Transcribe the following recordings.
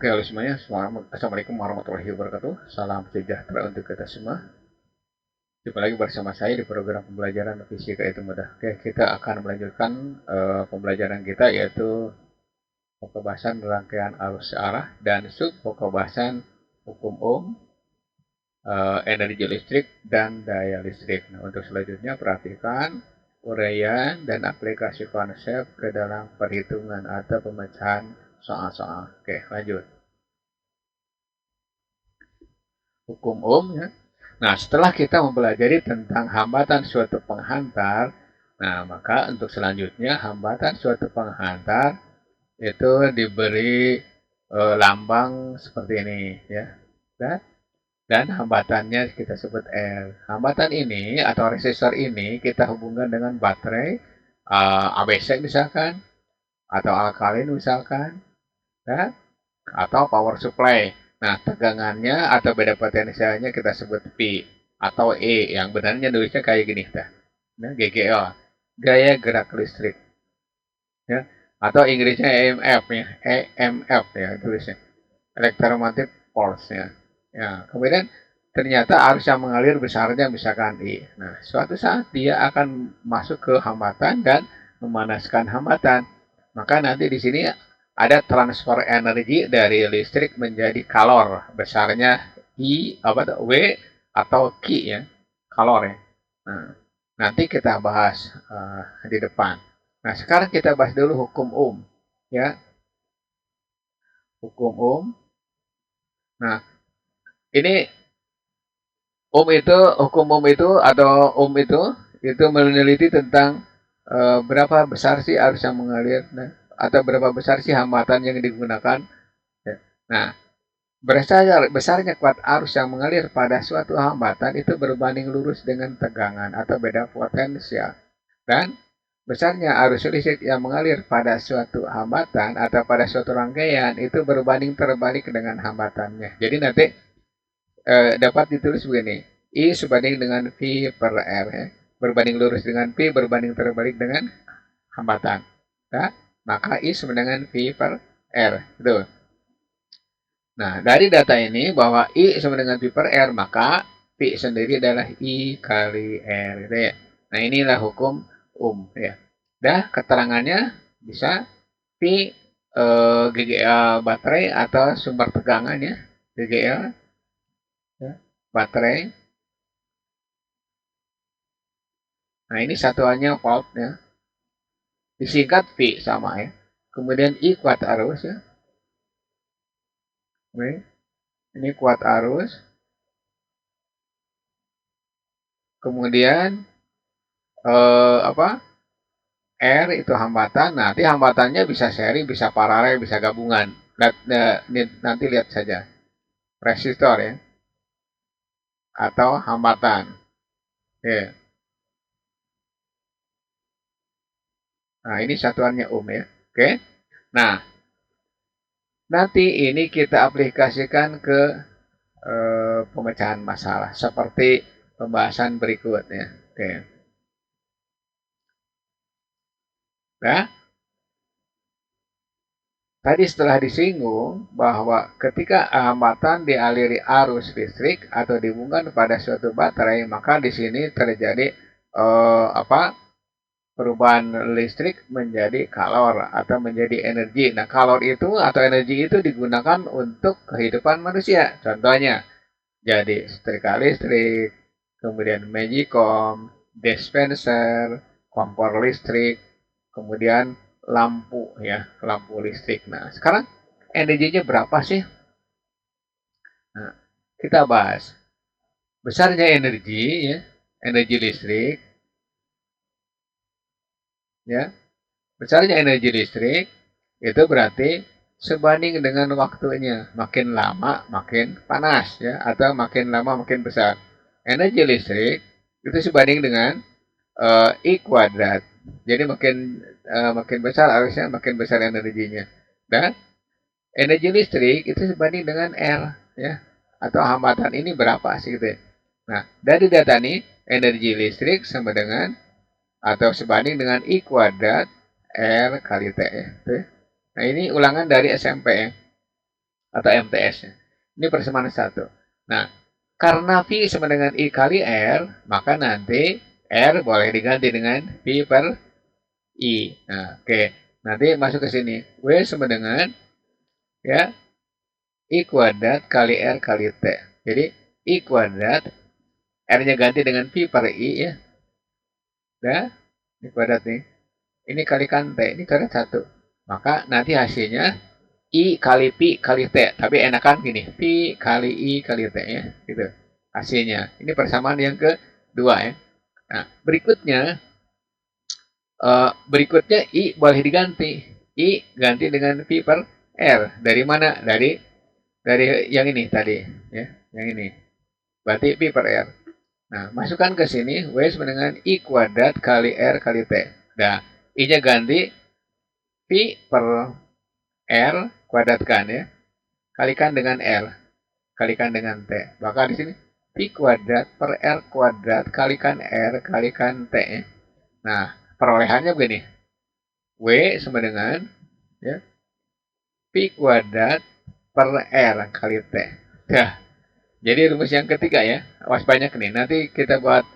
Oke, halo semuanya. Assalamualaikum warahmatullahi wabarakatuh. Salam sejahtera untuk kita semua. Jumpa lagi bersama saya di program pembelajaran fisika itu mudah. Oke, kita akan melanjutkan pembelajaran kita yaitu pembahasan rangkaian arus searah dan sub pembahasan hukum Ohm, energi listrik dan daya listrik. Nah, untuk selanjutnya perhatikan uraian dan aplikasi konsep ke dalam perhitungan atau pemecahan soal-soal. Oke, lanjut. Hukum Ohm ya. Nah, setelah kita mempelajari tentang hambatan suatu penghantar, nah maka untuk selanjutnya hambatan suatu penghantar itu diberi lambang seperti ini ya. Dan, dan hambatannya kita sebut R. Hambatan ini atau resistor ini kita hubungkan dengan baterai ABC misalkan atau alkalin misalkan ya, atau power supply. Nah, tegangannya atau beda potensialnya kita sebut P atau E. Yang benarnya nulisnya kayak gini. Nah, GGL. Gaya gerak listrik. Ya. Atau Inggrisnya EMF ya. EMF ya tulisnya. Electromagnetic Force ya. Ya, kemudian ternyata arus yang mengalir besarnya misalkan I. Nah, suatu saat dia akan masuk ke hambatan dan memanaskan hambatan. Maka nanti di sini ada transfer energi dari listrik menjadi kalor. Besarnya I W atau Q ya. Kalor ya. Nah, nanti kita bahas di depan. Nah, sekarang kita bahas dulu hukum Ohm ya. Hukum Ohm. Nah, ini hukum Ohm itu meneliti tentang berapa besar sih arus yang mengalir, nah, atau berapa besar sih hambatan yang digunakan. Ya. Nah, besarnya kuat arus yang mengalir pada suatu hambatan itu berbanding lurus dengan tegangan atau beda potensial. Dan besarnya arus listrik yang mengalir pada suatu hambatan atau pada suatu rangkaian itu berbanding terbalik dengan hambatannya. Jadi nanti dapat ditulis begini. I sebanding dengan V per R. Ya. Berbanding lurus dengan P, berbanding terbalik dengan hambatan. Ya. Maka I sama dengan V per R. Itu. Nah, dari data ini bahwa I sama dengan V per R, maka P sendiri adalah I kali R. Gitu ya. Nah, inilah hukum Ohm. Ya. Dah, keterangannya bisa P GGL baterai atau sumber tegangan ya. GGL ya, baterai. Nah, ini satuannya volt ya. Disingkat V sama ya. Kemudian I kuat arus ya. Oke. Ini kuat arus. Kemudian apa? R itu hambatan. Nanti hambatannya bisa seri, bisa paralel, bisa gabungan. Nanti lihat saja. Resistor ya. Atau hambatan. Ya. Nah, ini satuannya Ohm ya. Oke. Nah, nanti ini kita aplikasikan ke pemecahan masalah seperti pembahasan berikutnya. Oke. Nah, tadi setelah disinggung bahwa ketika hambatan dialiri arus listrik atau dihubungkan pada suatu baterai, maka di sini terjadi perubahan listrik menjadi kalor atau menjadi energi. Nah, kalor itu atau energi itu digunakan untuk kehidupan manusia. Contohnya, jadi setrika listrik, kemudian magicom, dispenser, kompor listrik, kemudian lampu ya, lampu listrik. Nah, sekarang energinya berapa sih? Nah, kita bahas. Besarnya energi ya, energi listrik ya. Besarnya energi listrik itu berarti sebanding dengan waktunya. Makin lama makin panas ya, atau makin lama makin besar. Energi listrik itu sebanding dengan I kuadrat. Jadi makin besar arusnya, makin besar energinya. Dan energi listrik itu sebanding dengan L ya, atau hambatan ini berapa sih gitu ya. Nah, dari data ini energi listrik sama dengan atau sebanding dengan I kuadrat R kali T ya. Nah, ini ulangan dari SMP ya. atau MTS-nya. Ini persamaan 1. Nah, karena V sama dengan I kali R, maka nanti R boleh diganti dengan V per I. Nah, oke. Nanti masuk ke sini. W sama dengan ya I kuadrat kali R kali T. Jadi I kuadrat, R-nya ganti dengan V per I ya. Udah, I kuadrat nih. Ini kalikan T, ini kuadrat 1. Maka nanti hasilnya I kali Pi kali T. Tapi enakan gini, Pi kali I kali T ya. Gitu. Hasilnya. Ini persamaan yang kedua ya. Nah, berikutnya I boleh diganti. I ganti dengan Pi per R. Dari mana? Dari yang ini tadi. Ya, yang ini. Berarti Pi per R. Nah, masukkan ke sini. W sama dengan I kuadrat kali R kali T. Nah, I-nya ganti Pi per R kuadratkan ya. Kalikan dengan R. Kalikan dengan T. Maka di sini Pi kuadrat per R kuadrat kalikan R kalikan T ya. Nah, perolehannya begini. W sama dengan ya, Pi kuadrat per R kali T. Nah, jadi rumus yang ketiga ya. Awas banyak nih. Nanti kita buat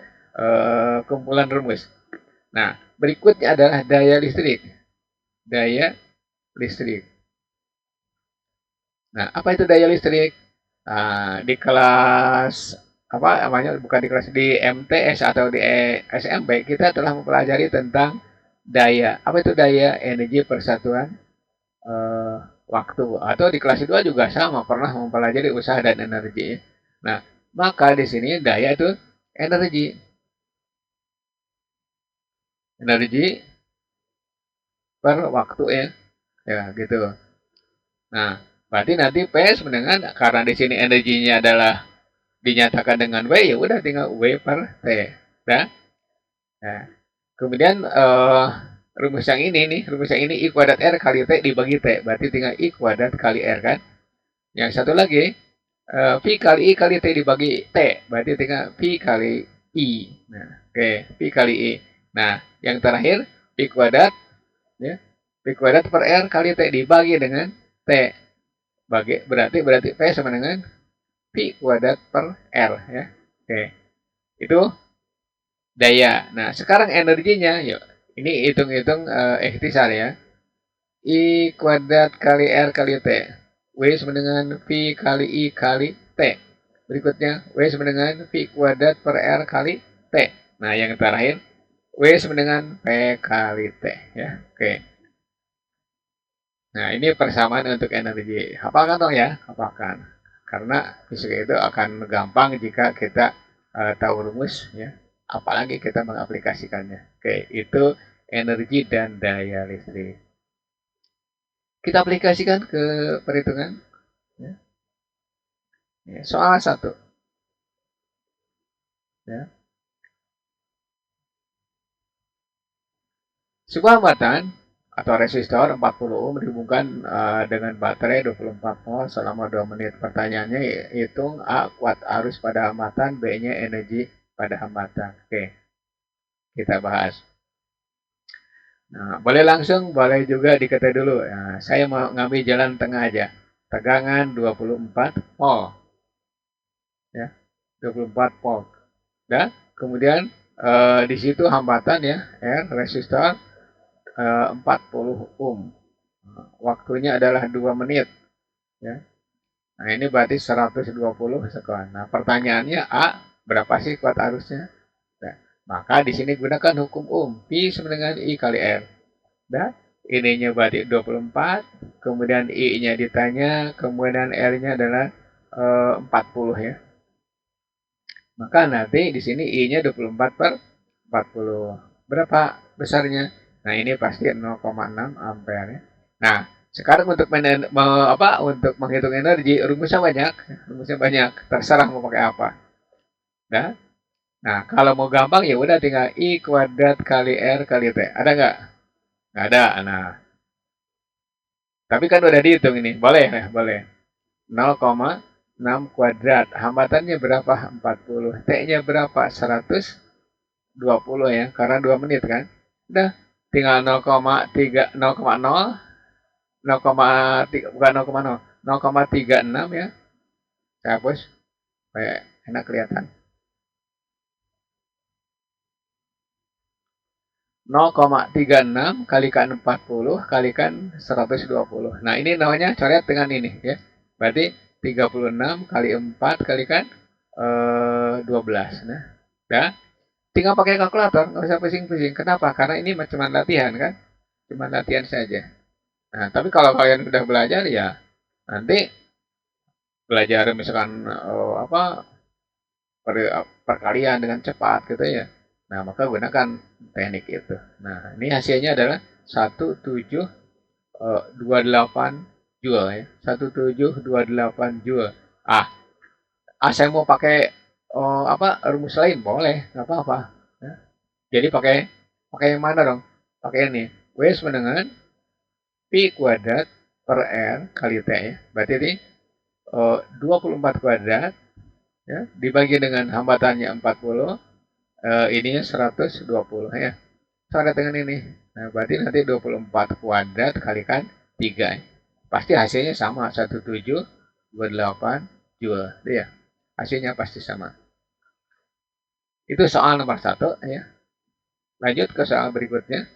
kumpulan rumus. Nah, berikutnya adalah daya listrik. Daya listrik. Nah, apa itu daya listrik? Nah, di kelas apa namanya, bukan di kelas, di MTS atau di SMP kita telah mempelajari tentang daya. Apa itu daya? Energi persatuan eh, waktu. Atau di kelas 2 juga sama, pernah mempelajari usaha dan energi. Nah, maka di sini daya itu energi. Energi per waktu ya. Ya, gitu. Nah, berarti nanti P sama dengan, karena di sini energinya adalah dinyatakan dengan W, ya udah tinggal W per T. Nah, nah. Kemudian rumus yang ini nih, rumus yang ini I kuadrat R kali T dibagi T. Berarti tinggal I kuadrat kali R kan. Yang satu lagi, V kali I kali T dibagi T. Berarti tinggal V kali I. Nah, oke, V kali I. Nah, yang terakhir, I kuadrat, ya, V kuadrat per R kali T dibagi dengan T. Berarti P sama dengan V kuadrat per R ya. Oke. Itu daya. Nah, sekarang energinya, yuk. Ini hitung-hitung ikhtisar ya. I kuadrat kali R kali T. W sama dengan V kali I kali T. Berikutnya, W sama dengan V kuadrat per R kali T. Nah, yang terakhir, W sama dengan P kali T. Ya, oke. Nah, ini persamaan untuk energi. Hafalkan dong ya, hafalkan. Karena fisika itu akan gampang jika kita tahu rumus ya. Apalagi kita mengaplikasikannya. Oke, itu energi dan daya listrik. Kita aplikasikan ke perhitungan. Ya. Soal 1. Ya. Sebuah hambatan atau resistor 40 ohm dihubungkan dengan baterai 24 volt selama 2 menit. Pertanyaannya, hitung A kuat arus pada hambatan, B-nya energi pada hambatan. Oke, kita bahas. Nah, boleh langsung, boleh juga dikata dulu. Nah, saya mau ngambil jalan tengah aja. Tegangan 24 volt. Ya, 24 volt. Dan kemudian di situ hambatan ya, R, resistor 40 ohm. Waktunya adalah 2 menit. Ya. Nah, ini berarti 120 sekon. Nah, pertanyaannya A, berapa sih kuat arusnya? Nah, maka di sini gunakan hukum Ohm. P sama dengan I kali R. Dan ininya berarti 24, kemudian I-nya ditanya, kemudian R-nya adalah 40 ya. Maka nanti di sini I-nya 24 per 40. Berapa besarnya? Nah, ini pasti 0,6 ampere ya. Nah, sekarang untuk untuk menghitung energi, rumusnya banyak. Rumusnya banyak. Terserah mau pakai apa. Nah, kalau mau gampang ya udah tinggal I kuadrat kali R kali T. Ada nggak? Nggak ada. Nah, tapi kan udah dihitung ini. Boleh ya? Boleh. 0,6 kuadrat. Hambatannya berapa? 40. T-nya berapa? 120 ya. Karena 2 menit kan. Udah. Tinggal 0,3, 0,0, 0,3, bukan 0,0, 0,36 ya. Saya hapus supaya enak kelihatan. 0,36 kalikan 40 kalikan 120. Nah, ini namanya coret dengan ini ya. Berarti 36 kali 4 kalikan 12. Nah, ya. Tinggal pakai kalkulator, nggak usah pusing-pusing. Kenapa? Karena ini cuma latihan kan. Cuma latihan saja. Nah, tapi kalau kalian sudah belajar ya nanti belajar misalkan perkalian dengan cepat gitu ya. Nah, maka gunakan teknik itu. Nah, ini hasilnya adalah 1728 joule ya. 1728 joule. Saya mau pakai rumus lain boleh, nggak apa-apa. Ya. Jadi pakai yang mana dong? Pakai ini. W sama dengan Pi kuadrat per R kali T ya. Berarti ini 24 kuadrat ya, dibagi dengan hambatannya 40, ininya 120 ya. Sama dengan ini. Nah, berarti nanti 24 kuadrat kalikan 3 ya. Pasti hasilnya sama, 1728 joule ya. Hasilnya pasti sama. Itu soal nomor 1 ya. Lanjut ke soal berikutnya.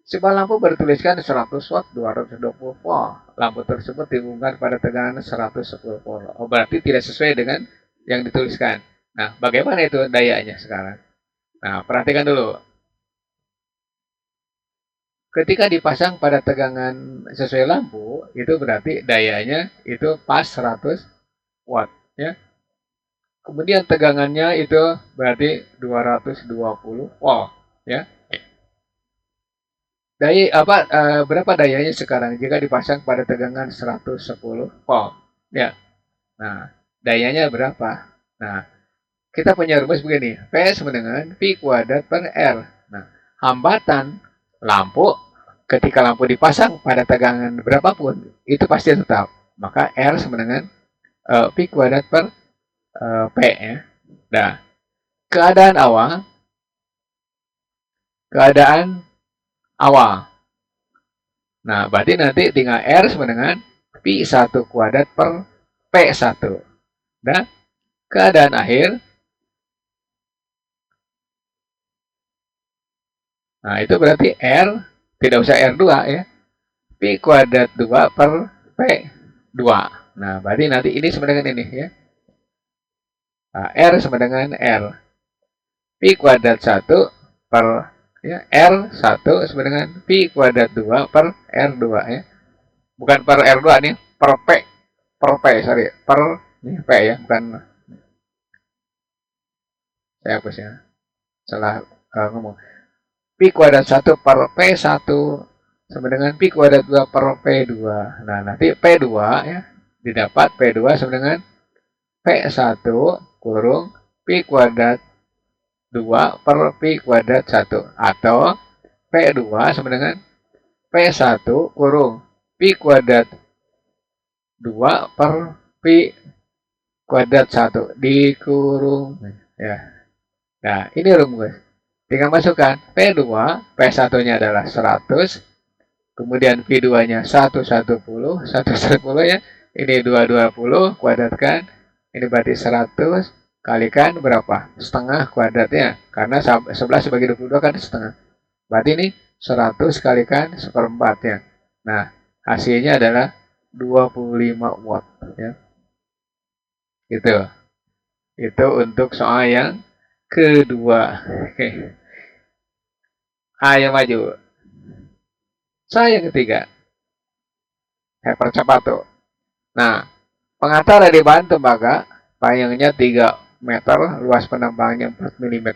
Sebuah lampu bertuliskan 100 watt 220 volt. Lampu tersebut dihubungkan pada tegangan 110 volt. Oh, berarti tidak sesuai dengan yang dituliskan. Nah, bagaimana itu dayanya sekarang? Nah, perhatikan dulu. Ketika dipasang pada tegangan sesuai lampu, itu berarti dayanya itu pas 100 watt. Ya. Kemudian tegangannya itu berarti 220 volt. Ya. Berapa dayanya sekarang jika dipasang pada tegangan 110 volt? Ya. Nah, dayanya berapa? Nah, kita punya rumus begini. P sama dengan V kuadrat per R. Nah, hambatan lampu ketika lampu dipasang pada tegangan berapapun, itu pasti tetap. Maka R sama dengan V kuadrat per P ya. Nah, keadaan awal. Nah, berarti nanti tinggal R sama dengan Pi 1 kuadrat per P1. Dan keadaan akhir. Nah, itu berarti R, tidak usah R2 ya. Pi kuadrat 2 per P2. Nah, berarti nanti ini sama dengan ini ya. Nah, R sama dengan R. Pi kuadrat 1 per ya, R1 sama dengan Pi kuadrat 2 per R2 ya. Bukan per R2 nih, per P, sorry. Per ini P ya, bukan. Saya hapus ya. Salah ngomong. Pi kuadrat 1 per P1 sama dengan Pi kuadrat 2 per P2. Nah, nanti P2 ya, didapat P2 sama dengan P1 kurung Pi kuadrat 2 per Pi kuadrat 1. Atau P2 sama dengan P1 kurung Pi kuadrat 2 per Pi kuadrat 1 dikurung. Ya. Nah, ini rumus. Tinggal masukkan P2, P1-nya adalah 100, kemudian P2-nya 110 ya. Ini 220 kuadratkan, ini berarti 100 kalikan berapa? Setengah kuadratnya, karena 11 bagi 22 kan setengah. Berarti ini 100 kalikan seperempatnya. Nah, hasilnya adalah 25 watt ya. Itu untuk soal yang kedua. Oke. Ayo maju. Soal yang ketiga. Saya percepat tuh. Nah, pengantar dari bahan tembaga, panjangnya 3 meter, luas penambangannya 4 mm,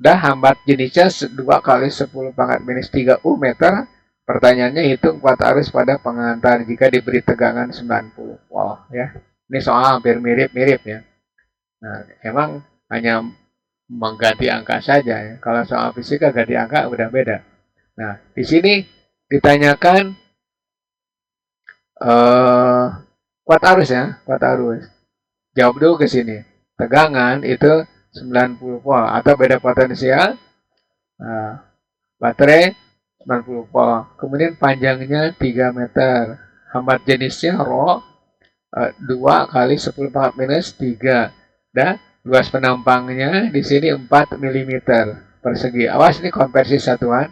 dah hambat jenisnya 2 kali 10 pangkat minus 3 U meter. Pertanyaannya hitung kuat arus pada pengantar jika diberi tegangan 90 volt ya. Ini soal hampir mirip-mirip ya. Nah, emang hanya mengganti angka saja ya. Kalau soal fisika ganti angka udah beda. Nah, di sini ditanyakan kuat arus ya, kuat arus. Jawab dulu ke sini. Tegangan itu 90 volt atau beda potensial. Nah, Baterai 90 volt. Kemudian panjangnya 3 meter. Hambat jenisnya Rho 2 kali 10 pangkat minus 3. Dan luas penampangnya di sini 4 mm persegi. Awas ini konversi satuan.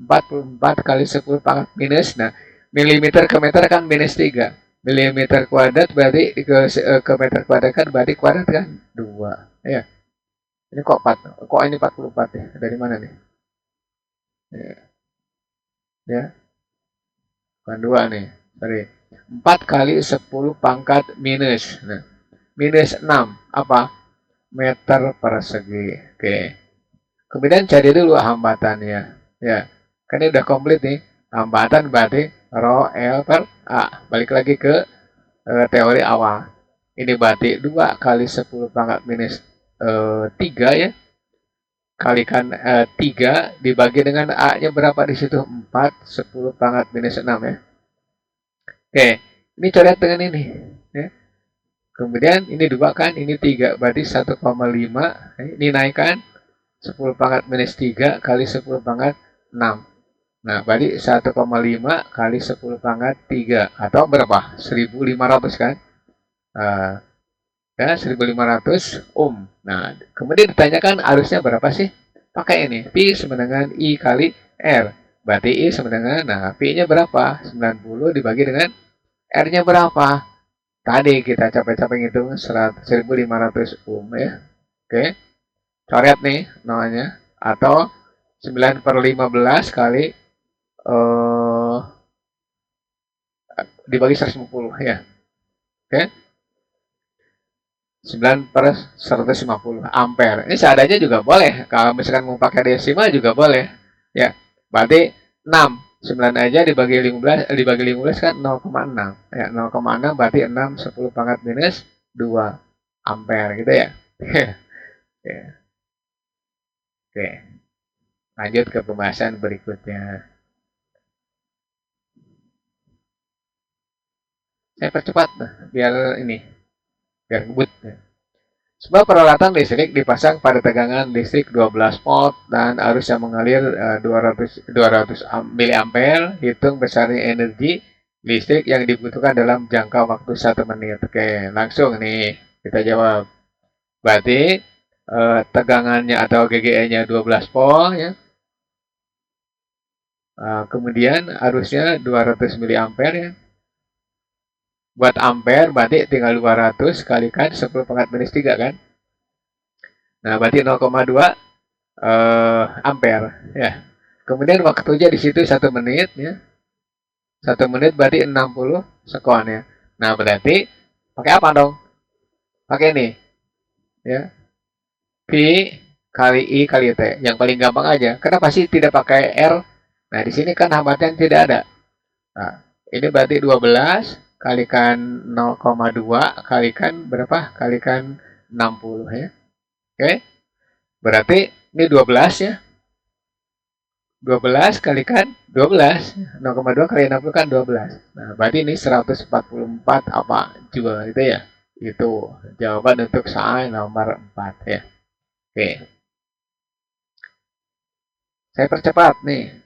44 kali 10 pangkat minus. Nah, milimeter ke meter kan minus 3. Milimeter kuadrat berarti ke meter kuadrat kan berarti kuadrat kan 2. Ya. Ini kok 4. Kok ini 44 ya? Dari mana nih? Ya. Bukan 2 nih. Sorry. 4 kali 10 pangkat minus. Nah, minus 6. Apa? Meter persegi. Oke. Kemudian cari dulu hambatannya. Ya. Kan ini udah komplit nih. Hambatan berarti Rho L per A. Balik lagi ke teori awal. Ini berarti 2 kali 10 pangkat minus 3 ya. Kalikan 3 dibagi dengan A-nya berapa di situ? 4, 10 pangkat minus 6 ya. Oke, ini coret dengan ini. Ya. Kemudian ini 2 kan, ini 3. Berarti 1,5. Ini naikkan 10 pangkat minus 3 kali 10 pangkat 6. Nah, berarti 1,5 kali 10 pangkat 3. Atau berapa? 1.500 kan? Ya, 1.500 ohm. Nah, kemudian ditanyakan arusnya berapa sih? Pakai ini, P sama dengan I kali R. Berarti I sama dengan, nah, P-nya berapa? 90 dibagi dengan R-nya berapa? Tadi kita capek-capek ngitung 1.500 ohm ya. Oke, coret nih namanya. Atau 9 per 15 kali dibagi 150 ya. Oke. 9 per 150 ampere. Ini seadanya juga boleh. Kalau misalkan mau pakai desimal juga boleh. Ya, berarti 6. 9 aja dibagi 15 kan 0,6. Ya, 0,6 berarti 6 10 pangkat minus 2 ampere gitu ya. Oke. Oke. Lanjut ke pembahasan berikutnya. Saya percepat biar ngebut. Sebuah peralatan listrik dipasang pada tegangan listrik 12 volt dan arus yang mengalir 200 mA. Hitung besarnya energi listrik yang dibutuhkan dalam jangka waktu 1 menit. Oke, langsung nih kita jawab. Berarti tegangannya atau GGE-nya 12 volt ya. Kemudian arusnya 200 mA ya. Buat ampere berarti tinggal 200 kalikan 10 pangkat minus 3 kan. Nah, berarti 0,2 ampere ya. Kemudian waktunya di situ 1 menit ya. 1 menit berarti 60 sekon ya. Nah, berarti pakai apa dong? Pakai ini ya. P kali I kali T. Yang paling gampang aja. Kenapa sih tidak pakai R? Nah, di sini kan hambatan tidak ada. Nah, ini berarti 12 kalikan 0,2 kalikan berapa? Kalikan 60 ya. Oke. Berarti ini 12 ya. 12 kalikan 12. 0,2 kali 60 kan 12. Nah, berarti ini 144 apa juga gitu ya. Itu jawaban untuk soal nomor 4 ya. Oke. Saya percepat nih.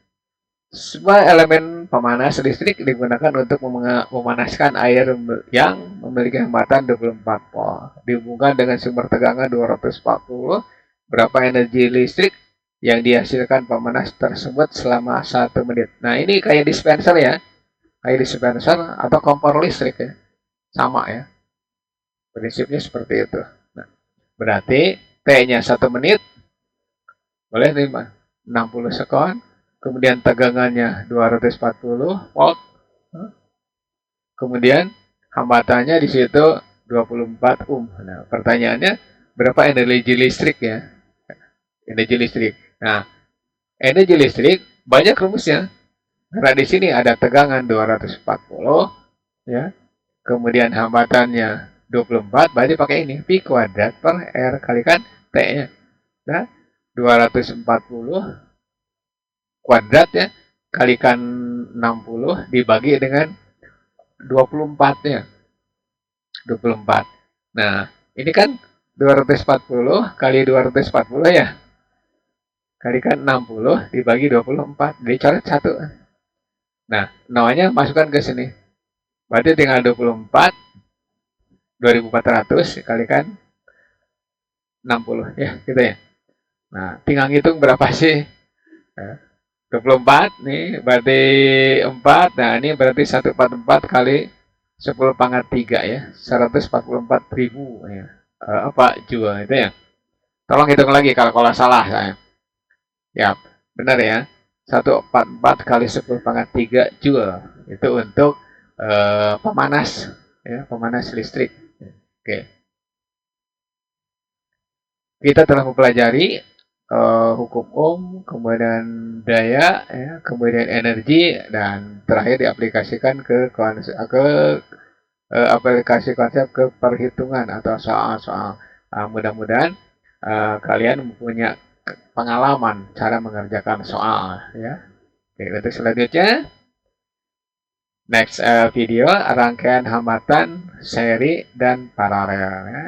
Sebuah elemen pemanas listrik digunakan untuk memanaskan air yang memiliki hambatan 24 volt. Dihubungkan dengan sumber tegangan 240, berapa energi listrik yang dihasilkan pemanas tersebut selama 1 menit. Nah, ini kayak dispenser ya. Kayak dispenser atau kompor listrik ya. Sama ya. Prinsipnya seperti itu. Nah, berarti T-nya 1 menit. Boleh nih, 60 sekon. Kemudian tegangannya 240 volt. Kemudian hambatannya di situ 24 ohm. Nah, pertanyaannya berapa energi listrik ya? Energi listrik. Nah, energi listrik banyak rumusnya. Karena di sini ada tegangan 240 ya. Kemudian hambatannya 24, berarti pakai ini P kuadrat per R kalikan T-nya. Nah, 240 kuadrat ya kalikan 60 dibagi dengan 24-nya. 24. Nah, ini kan 240 kali 240 ya. kalikan 60 dibagi 24, dicoret 1. Nah, nolnya masukkan ke sini. Berarti tinggal 24, 2400 dikalikan 60 ya, gitu ya. Nah, tinggal ngitung berapa sih? 24 nih berarti 4. Nah, ini berarti 144 kali 10 pangkat 3 ya. 144.000 ya. Apa jual itu ya. Tolong hitung lagi kalau salah saya. Ya, benar ya. 144 kali 10 pangkat 3 joule. Itu untuk pemanas ya, pemanas listrik. Oke. Kita telah mempelajari hukum Ohm, kemudian daya, ya, kemudian energi, dan terakhir diaplikasikan ke aplikasi konsep ke perhitungan atau soal-soal. Mudah-mudahan kalian punya pengalaman cara mengerjakan soal ya. Oke, untuk selanjutnya next video rangkaian hambatan, seri, dan paralel ya.